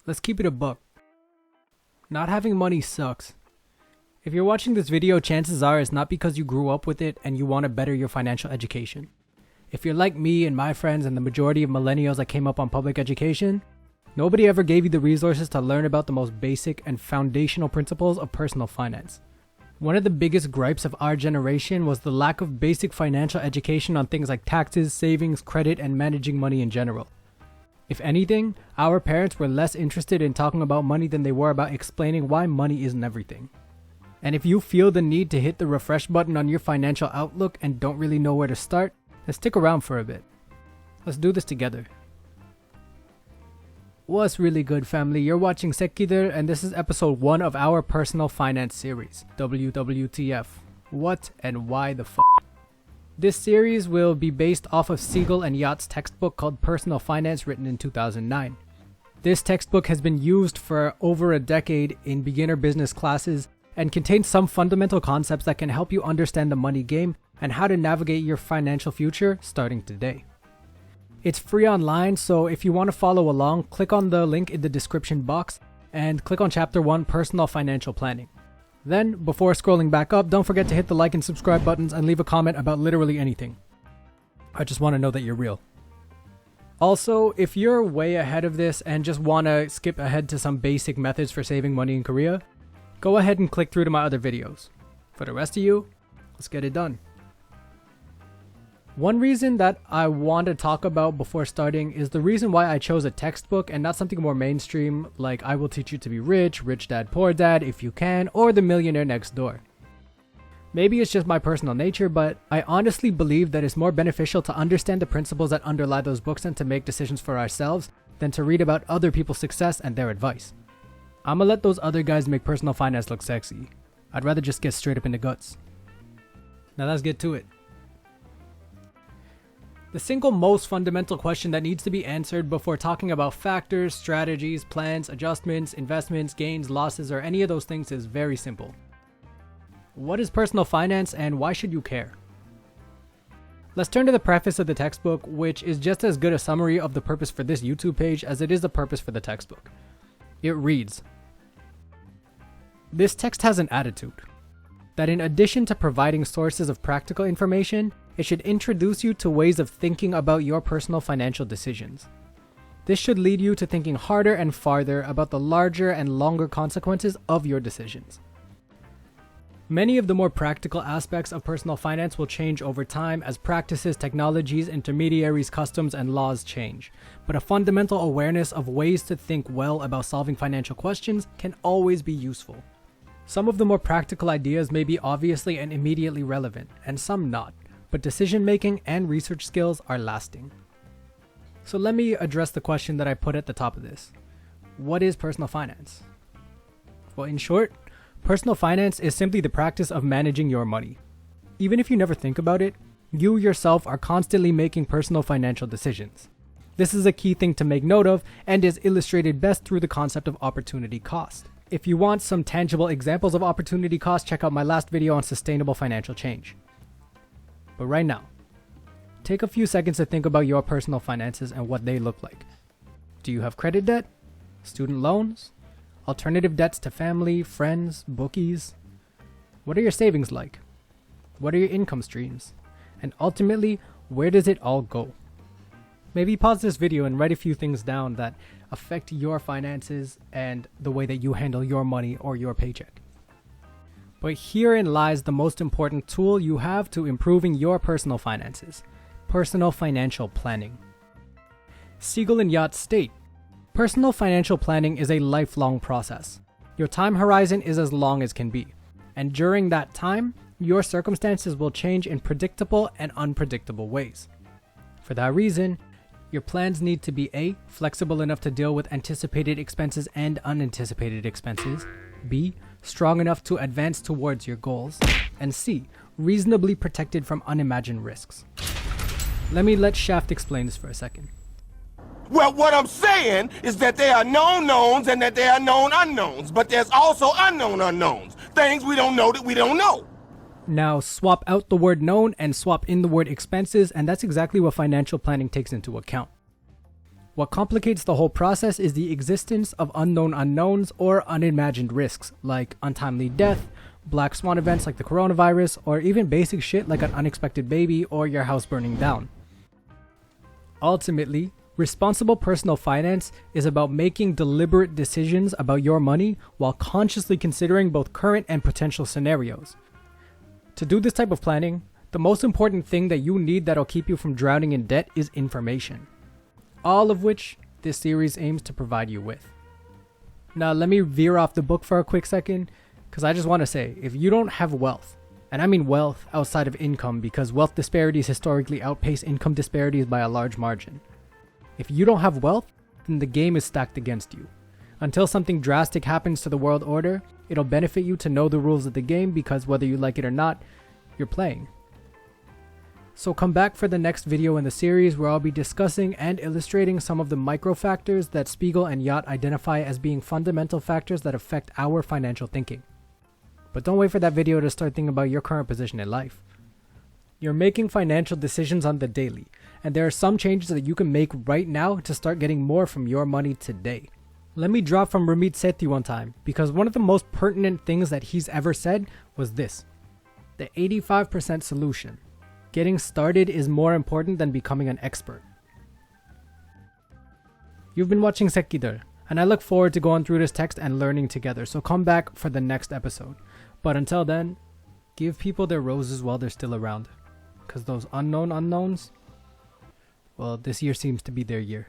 Let's keep it a buck. Not having money sucks. If you're watching this video, chances are it's not because you grew up with it and you want to better your financial education. If you're like me and my friends and the majority of millennials that came up on public education, nobody ever gave you the resources to learn about the most basic and foundational principles of personal finance. One of the biggest gripes of our generation was the lack of basic financial education on things like taxes, savings, credit, and managing money in general. If anything, our parents were less interested in talking about money than they were about explaining why money isn't everything. And if you feel the need to hit the refresh button on your financial outlook and don't really know where to start, then stick around for a bit. Let's do this together. What's really good, family? You're watching Siegel, and this is episode 1 of our personal finance series, WWTF. What and why the f***? This series will be based off of Siegel and Yacht's textbook called Personal Finance, written in 2009. This textbook has been used for over a decade in beginner business classes and contains some fundamental concepts that can help you understand the money game and how to navigate your financial future starting today. It's free online, so if you want to follow along, click on the link in the description box and click on Chapter 1, Personal Financial Planning. Then, before scrolling back up, don't forget to hit the like and subscribe buttons and leave a comment about literally anything. I just want to know that you're real. Also, if you're way ahead of this and just want to skip ahead to some basic methods for saving money in Korea, go ahead and click through to my other videos. For the rest of you, let's get it done. One reason that I want to talk about before starting is the reason why I chose a textbook and not something more mainstream like I Will Teach You to Be Rich, Rich Dad Poor Dad If You Can, or The Millionaire Next Door. Maybe it's just my personal nature, but I honestly believe that it's more beneficial to understand the principles that underlie those books and to make decisions for ourselves than to read about other people's success and their advice. I'ma let those other guys make personal finance look sexy. I'd rather just get straight up in the guts. Now let's get to it. The single most fundamental question that needs to be answered before talking about factors, strategies, plans, adjustments, investments, gains, losses, or any of those things is very simple. What is personal finance and why should you care? Let's turn to the preface of the textbook, which is just as good a summary of the purpose for this YouTube page as it is the purpose for the textbook. It reads, "This text has an attitude that in addition to providing sources of practical information, it should introduce you to ways of thinking about your personal financial decisions. This should lead you to thinking harder and farther about the larger and longer consequences of your decisions. Many of the more practical aspects of personal finance will change over time as practices, technologies, intermediaries, customs, and laws change. But a fundamental awareness of ways to think well about solving financial questions can always be useful. Some of the more practical ideas may be obviously and immediately relevant, and some not. But decision-making and research skills are lasting." So let me address the question that I put at the top of this. What is personal finance? Well, in short, personal finance is simply the practice of managing your money. Even if you never think about it, you yourself are constantly making personal financial decisions. This is a key thing to make note of and is illustrated best through the concept of opportunity cost. If you want some tangible examples of opportunity cost, check out my last video on sustainable financial change. But right now, take a few seconds to think about your personal finances and what they look like. Do you have credit debt? Student loans? Alternative debts to family, friends, bookies? What are your savings like? What are your income streams? And ultimately, where does it all go? Maybe pause this video and write a few things down that affect your finances and the way that you handle your money or your paycheck. But herein lies the most important tool you have to improving your personal finances: personal financial planning. Siegel and Yacht state, "Personal financial planning is a lifelong process. Your time horizon is as long as can be, and during that time, your circumstances will change in predictable and unpredictable ways. For that reason, your plans need to be A, flexible enough to deal with anticipated expenses and unanticipated expenses, B, strong enough to advance towards your goals, and C, reasonably protected from unimagined risks." Let Shaft explain this for a second. Well, what I'm saying is that there are known knowns and that there are known unknowns, but there's also unknown unknowns, things we don't know that we don't know. Now swap out the word known and swap in the word expenses, and that's exactly what financial planning takes into account. What complicates the whole process is the existence of unknown unknowns or unimagined risks, like untimely death, black swan events like the coronavirus, or even basic shit like an unexpected baby or your house burning down. Ultimately, responsible personal finance is about making deliberate decisions about your money while consciously considering both current and potential scenarios. To do this type of planning, the most important thing that you need that'll keep you from drowning in debt is information. All of which this series aims to provide you with. Now let me veer off the book for a quick second, because I just want to say, if you don't have wealth, and I mean wealth outside of income because wealth disparities historically outpace income disparities by a large margin. If you don't have wealth, then the game is stacked against you. Until something drastic happens to the world order, it'll benefit you to know the rules of the game because whether you like it or not, you're playing. So come back for the next video in the series where I'll be discussing and illustrating some of the micro factors that Siegel and Yacht identify as being fundamental factors that affect our financial thinking. But don't wait for that video to start thinking about your current position in life. You're making financial decisions on the daily, and there are some changes that you can make right now to start getting more from your money today. Let me draw from Ramit Sethi one time, because one of the most pertinent things that he's ever said was this: the 85% solution. Getting started is more important than becoming an expert. You've been watching Sekkidar, and I look forward to going through this text and learning together, so come back for the next episode. But until then, give people their roses while they're still around, because those unknown unknowns, well, this year seems to be their year.